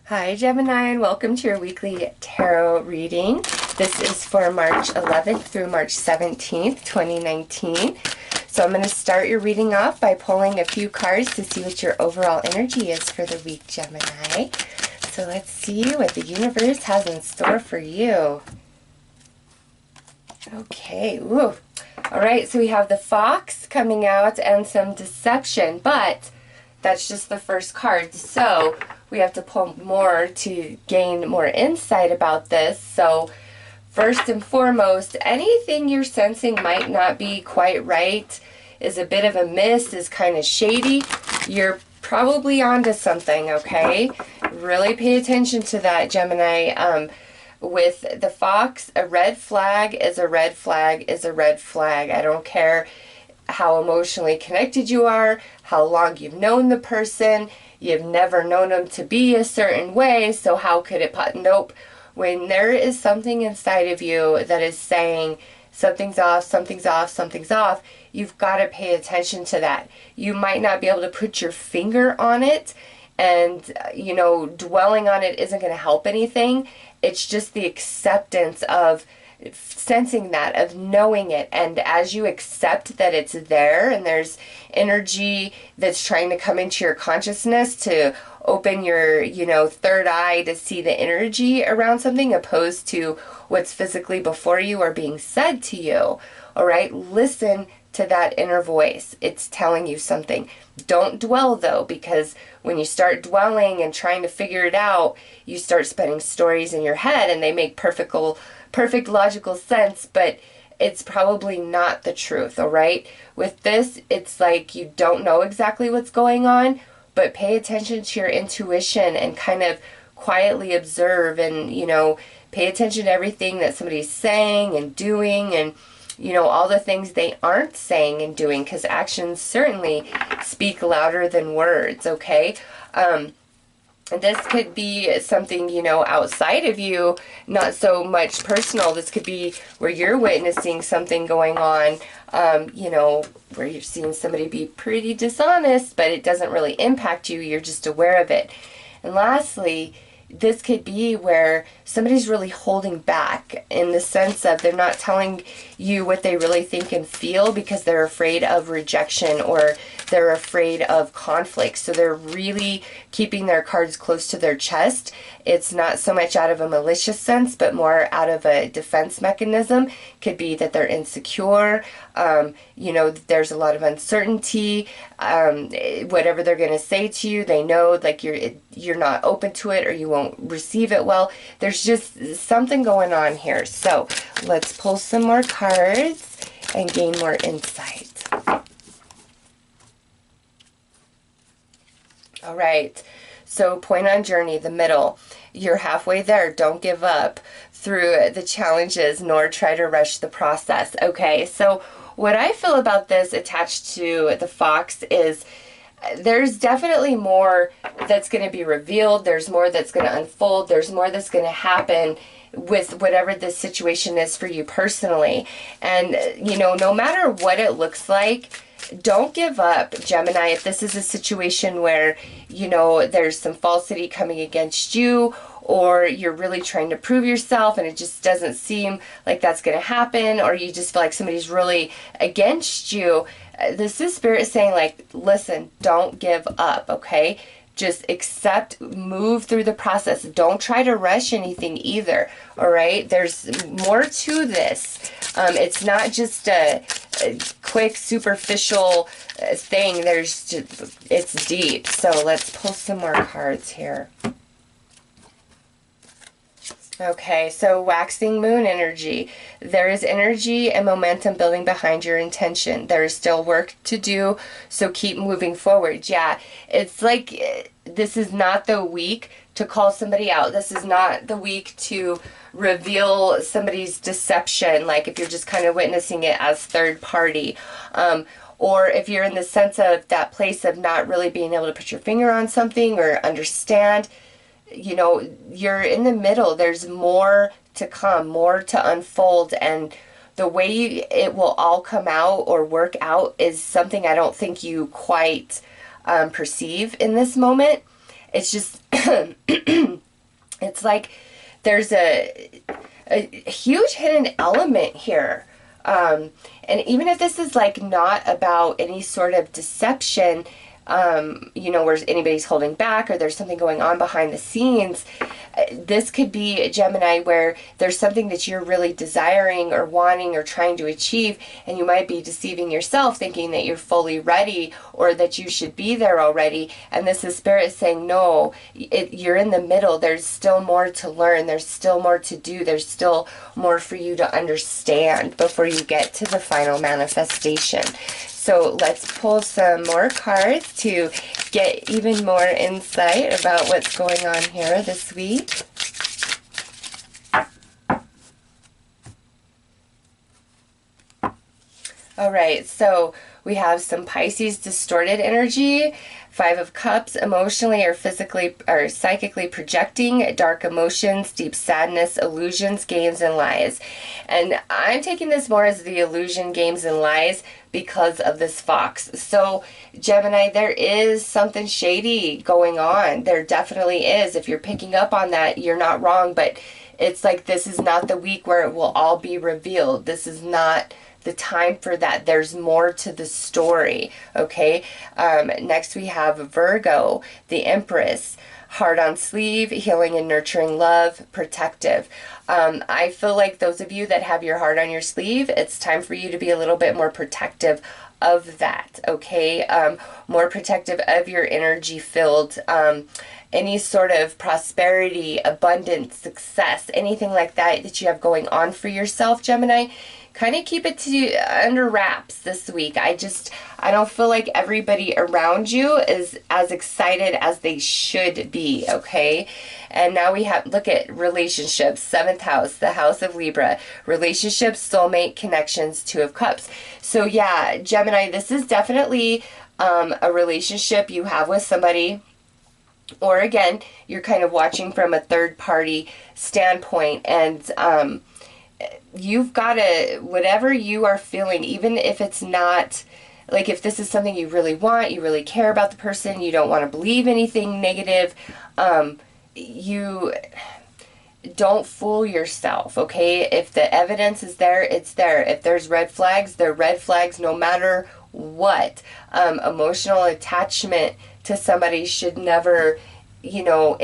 Hi Gemini, and welcome to your weekly tarot reading. This is for March 11th through March 17th, 2019. So I'm going to start your reading off by pulling a few cards to see what your overall energy is for the week, Gemini. So let's see what the universe has in store for you. Okay, woo. All right, so we have the Fox coming out and some deception, but that's just the first card. So we have to pull more to gain more insight about this. So first and foremost, anything you're sensing might not be quite right, is a bit of a miss, is kind of shady. You're probably onto something, okay? Really pay attention to that, Gemini. With the Fox, a red flag is a red flag is a red flag. I don't care how emotionally connected you are, how long you've known the person. You've never known them to be a certain way, so how could it nope. When there is something inside of you that is saying something's off, something's off, something's off, you've got to pay attention to that. You might not be able to put your finger on it, and dwelling on it isn't going to help anything. It's just the acceptance of sensing that, of knowing it, and as you accept that it's there and there's energy that's trying to come into your consciousness to open your third eye to see the energy around something opposed to what's physically before you or being said to you. All right, listen to that inner voice. It's telling you something. Don't dwell though, because when you start dwelling and trying to figure it out, you start spinning stories in your head and they make perfect logical sense, but it's probably not the truth. All right, with this, it's like you don't know exactly what's going on, but pay attention to your intuition and kind of quietly observe and pay attention to everything that somebody's saying and doing, and all the things they aren't saying and doing, because actions certainly speak louder than words. Okay, this could be something, outside of you, not so much personal. This could be where you're witnessing something going on, where you're seeing somebody be pretty dishonest, but it doesn't really impact you. You're just aware of it. And lastly, this could be where somebody's really holding back in the sense of they're not telling you what they really think and feel because they're afraid of rejection or they're afraid of conflict. So they're really keeping their cards close to their chest. It's not so much out of a malicious sense, but more out of a defense mechanism. Could be that they're insecure. There's a lot of uncertainty. Whatever they're going to say to you, they know like you're not open to it or you won't receive it well. There's just something going on here. So let's pull some more cards and gain more insight. All right, so point on journey, the middle. You're halfway there. Don't give up through the challenges, nor try to rush the process. Okay, so what I feel about this attached to the Fox is there's definitely more that's going to be revealed. There's more that's going to unfold. There's more that's going to happen with whatever this situation is for you personally. And, no matter what it looks like, don't give up, Gemini. If this is a situation where, there's some falsity coming against you, or you're really trying to prove yourself and it just doesn't seem like that's going to happen, or you just feel like somebody's really against you, this is Spirit saying, like, listen, don't give up, okay? Just accept, move through the process. Don't try to rush anything either, all right? There's more to this. It's not just a quick, superficial thing. It's deep. So let's pull some more cards here. Okay, so waxing moon energy. There is energy and momentum building behind your intention. There is still work to do, so keep moving forward. Yeah, it's like this is not the week to call somebody out. This is not the week to reveal somebody's deception, like if you're just kind of witnessing it as third party. Or if you're in the sense of that place of not really being able to put your finger on something or understand, you're in the middle. There's more to come, more to unfold, and the way it will all come out or work out is something I don't think you quite perceive in this moment. It's just it's like there's a huge hidden element here. And even if this is like not about any sort of deception, you know, where anybody's holding back or there's something going on behind the scenes, this could be a Gemini where there's something that you're really desiring or wanting or trying to achieve, and you might be deceiving yourself thinking that you're fully ready or that you should be there already. And this is Spirit saying, no, you're in the middle. There's still more to learn. There's still more to do. There's still more for you to understand before you get to the final manifestation. So let's pull some more cards to get even more insight about what's going on here this week. All right, so we have some Pisces distorted energy, 5 of Cups, emotionally or physically or psychically projecting dark emotions, deep sadness, illusions, games, and lies. And I'm taking this more as the illusion, games, and lies because of this fox. So Gemini, there is something shady going on. There definitely is. If you're picking up on that, you're not wrong, but it's like this is not the week where it will all be revealed. This is not the time for that. There's more to the story, okay? Next we have Virgo, the Empress, heart on sleeve, healing and nurturing love, protective. I feel like those of you that have your heart on your sleeve, it's time for you to be a little bit more protective of that, okay? More protective of your energy field, any sort of prosperity, abundance, success, anything like that that you have going on for yourself, Gemini. Kind of keep it under wraps this week. I don't feel like everybody around you is as excited as they should be, okay? And now we have, look at relationships, 7th house, the house of Libra, relationships, soulmate, connections, 2 of Cups. So yeah, Gemini, this is definitely a relationship you have with somebody, or again, you're kind of watching from a third party standpoint, and you've got to, whatever you are feeling, even if it's not, like if this is something you really want, you really care about the person, you don't want to believe anything negative, you don't fool yourself, okay? If the evidence is there, it's there. If there's red flags, they're red flags no matter what. Emotional attachment to somebody should never, you know,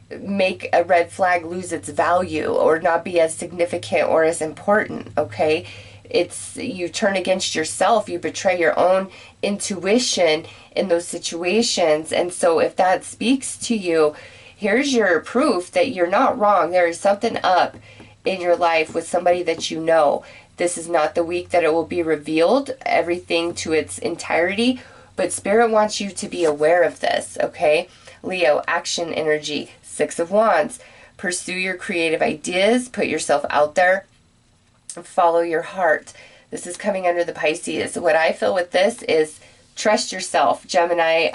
make a red flag lose its value or not be as significant or as important, okay? It's, you turn against yourself, you betray your own intuition in those situations. And so if that speaks to you, here's your proof that you're not wrong. There is something up in your life with somebody that you know. This is not the week that it will be revealed, everything to its entirety, but Spirit wants you to be aware of this, okay? Leo, action energy, 6 of Wands. Pursue your creative ideas, put yourself out there, follow your heart. This is coming under the Pisces. What I feel with this is trust yourself, Gemini.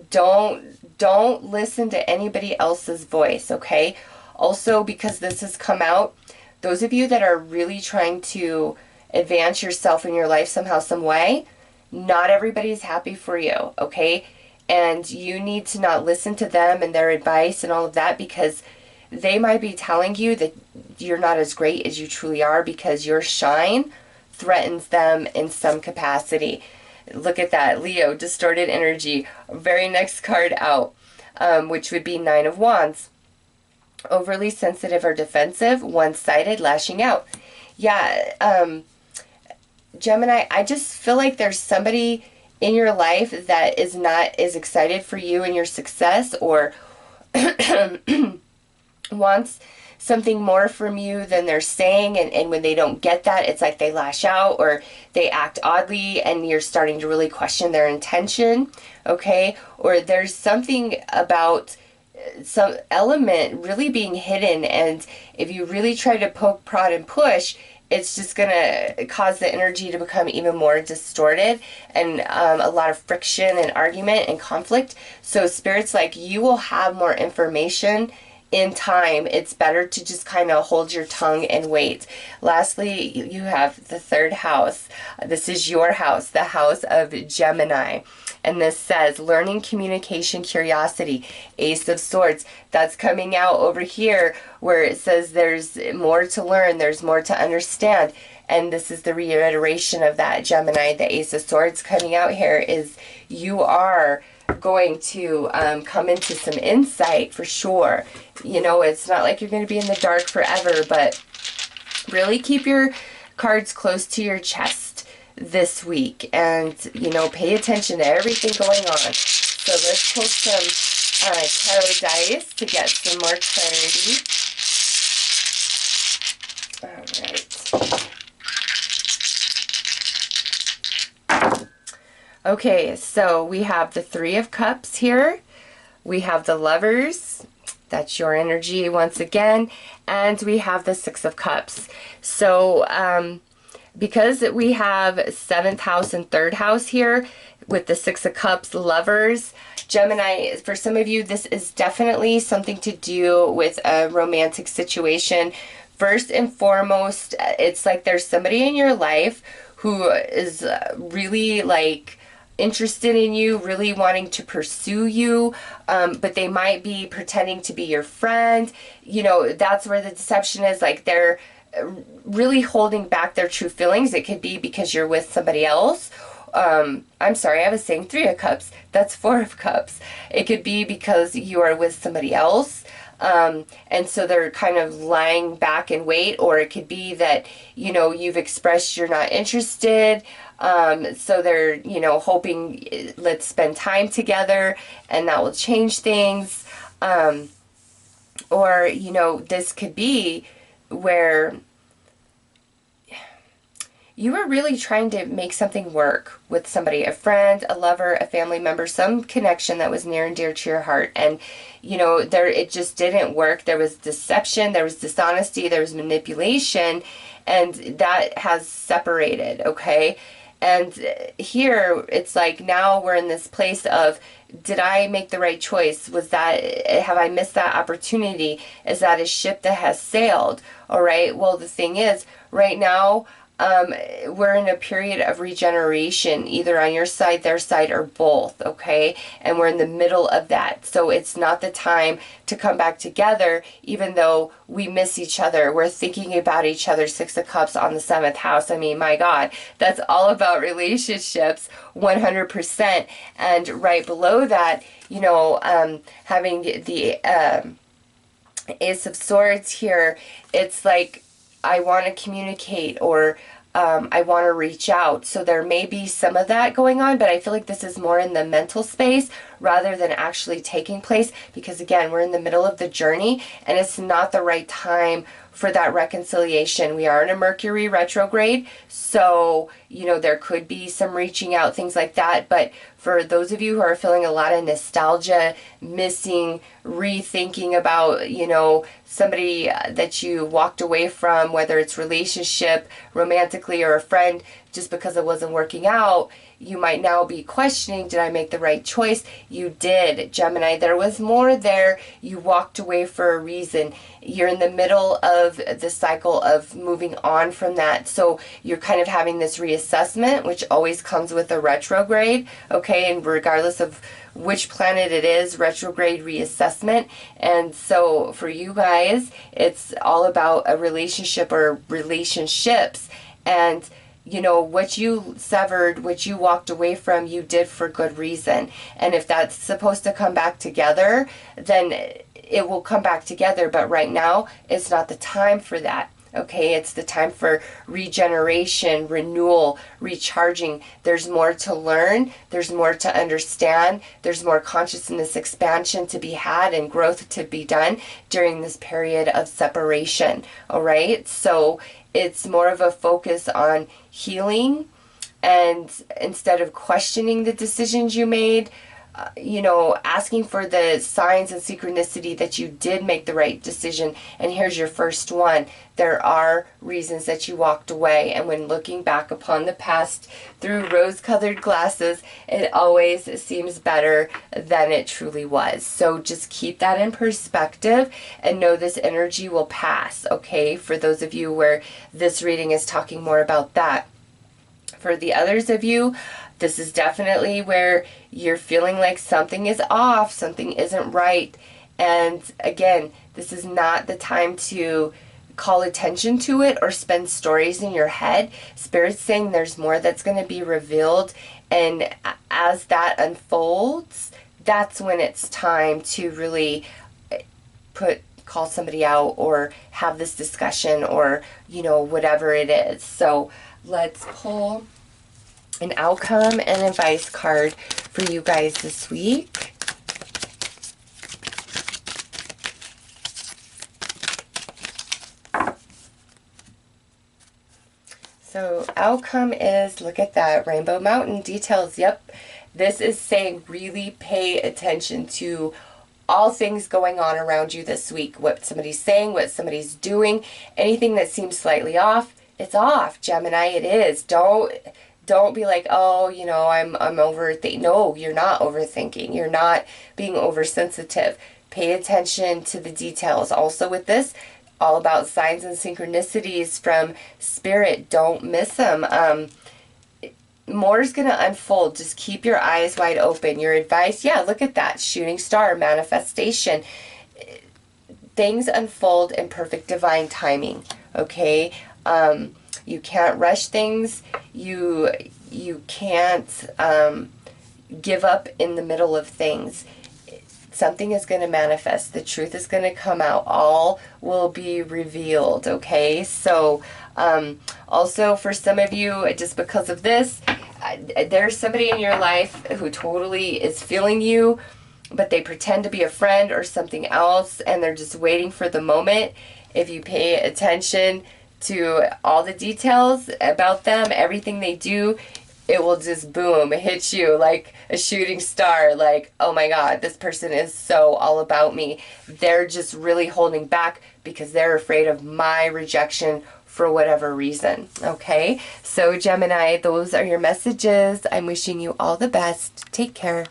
Don't listen to anybody else's voice, okay? Also, because this has come out, those of you that are really trying to advance yourself in your life somehow, some way, not everybody's happy for you, okay? And you need to not listen to them and their advice and all of that, because they might be telling you that you're not as great as you truly are because your shine threatens them in some capacity. Look at that, Leo, distorted energy. Very next card out, which would be 9 of Wands. Overly sensitive or defensive, one-sided, lashing out. Yeah, Gemini, I just feel like there's somebody in your life that is not as excited for you and your success, or wants something more from you than they're saying, and when they don't get that, it's like they lash out or they act oddly and you're starting to really question their intention, okay? Or there's something about some element really being hidden, and if you really try to poke, prod, and push, it's just going to cause the energy to become even more distorted, and a lot of friction and argument and conflict. So Spirit's like, you will have more information in time. It's better to just kind of hold your tongue and wait. Lastly, you have the 3rd house. This is your house, the house of Gemini. And this says learning, communication, curiosity, Ace of Swords. That's coming out over here where it says there's more to learn, there's more to understand. And this is the reiteration of that, Gemini. The Ace of Swords coming out here is you are going to come into some insight for sure. You know, it's not like you're going to be in the dark forever, but really keep your cards close to your chest this week and, you know, pay attention to everything going on. So let's pull some tarot dice to get some more clarity. All right. Okay, so we have the Three of Cups here. We have the Lovers. That's your energy once again. And we have the Six of Cups. So because we have 7th house and 3rd house here with the Six of Cups, Lovers, Gemini, for some of you, this is definitely something to do with a romantic situation. First and foremost, it's like there's somebody in your life who is really like interested in you, really wanting to pursue you, but they might be pretending to be your friend. You know, that's where the deception is. Like they're really holding back their true feelings. It could be because you're with somebody else. I'm sorry, I was saying Three of Cups. That's Four of Cups. It could be because you are with somebody else. And so they're kind of lying back in wait, or it could be that, you know, you've expressed you're not interested. So they're, you know, hoping let's spend time together and that will change things. Or, you know, this could be where you were really trying to make something work with somebody, a friend, a lover, a family member, some connection that was near and dear to your heart. And, you know, it just didn't work. There was deception, there was dishonesty, there was manipulation, and that has separated, okay? And here, it's like now we're in this place of, did I make the right choice? Have I missed that opportunity? Is that a ship that has sailed? All right, well, the thing is, right now, we're in a period of regeneration, either on your side, their side, or both, okay? And we're in the middle of that. So it's not the time to come back together, even though we miss each other. We're thinking about each other. Six of Cups on the 7th house. I mean, my God, that's all about relationships, 100%. And right below that, you know, having the Ace of Swords here, it's like, I want to communicate, or I want to reach out. So there may be some of that going on, but I feel like this is more in the mental space rather than actually taking place, because again, we're in the middle of the journey and it's not the right time for that reconciliation. We are in a Mercury retrograde, so, you know, there could be some reaching out, things like that. But for those of you who are feeling a lot of nostalgia, missing, rethinking about, you know, somebody that you walked away from, whether it's relationship, romantically, or a friend, just because it wasn't working out, you might now be questioning, did I make the right choice? You did, Gemini. There was more there. You walked away for a reason. You're in the middle of the cycle of moving on from that. So you're kind of having this reassessment, which always comes with a retrograde, okay? And regardless of which planet it is, retrograde reassessment. And so for you guys, it's all about a relationship or relationships. And you know, what you severed, what you walked away from, you did for good reason. And if that's supposed to come back together, then it will come back together. But right now, it's not the time for that. Okay, it's the time for regeneration, renewal, recharging. There's more to learn. There's more to understand. There's more consciousness expansion to be had and growth to be done during this period of separation. All right, so it's more of a focus on healing, and instead of questioning the decisions you made, you know, asking for the signs and synchronicity that you did make the right decision. And here's your first one. There are reasons that you walked away. And when looking back upon the past through rose-colored glasses, it always seems better than it truly was. So just keep that in perspective and know this energy will pass, okay? For those of you where this reading is talking more about that. For the others of you, This is definitely where you're feeling like something is off, something isn't right. And again, this is not the time to call attention to it or spend stories in your head. Spirit's saying there's more that's going to be revealed, and as that unfolds, that's when it's time to really call somebody out or have this discussion, or whatever it is. So let's pull an outcome and advice card for you guys this week. So outcome is, look at that, Rainbow Mountain details. Yep, this is saying really pay attention to all things going on around you this week. What somebody's saying, what somebody's doing, anything that seems slightly off, it's off. Gemini, it is. Don't be like, oh, I'm overthinking. No, you're not overthinking. You're not being oversensitive. Pay attention to the details. Also with this, all about signs and synchronicities from Spirit. Don't miss them. More is going to unfold. Just keep your eyes wide open. Your advice, yeah, look at that. Shooting star, manifestation. Things unfold in perfect divine timing, okay? You can't rush things. You can't give up in the middle of things. Something is going to manifest. The truth is going to come out. All will be revealed, okay? So also for some of you, just because of this, there's somebody in your life who totally is feeling you, but they pretend to be a friend or something else, and they're just waiting for the moment. If you pay attention to all the details about them, everything they do, it will just boom, hit you like a shooting star. Like, oh my God, this person is so all about me. They're just really holding back because they're afraid of my rejection for whatever reason. Okay, so Gemini, those are your messages. I'm wishing you all the best. Take care.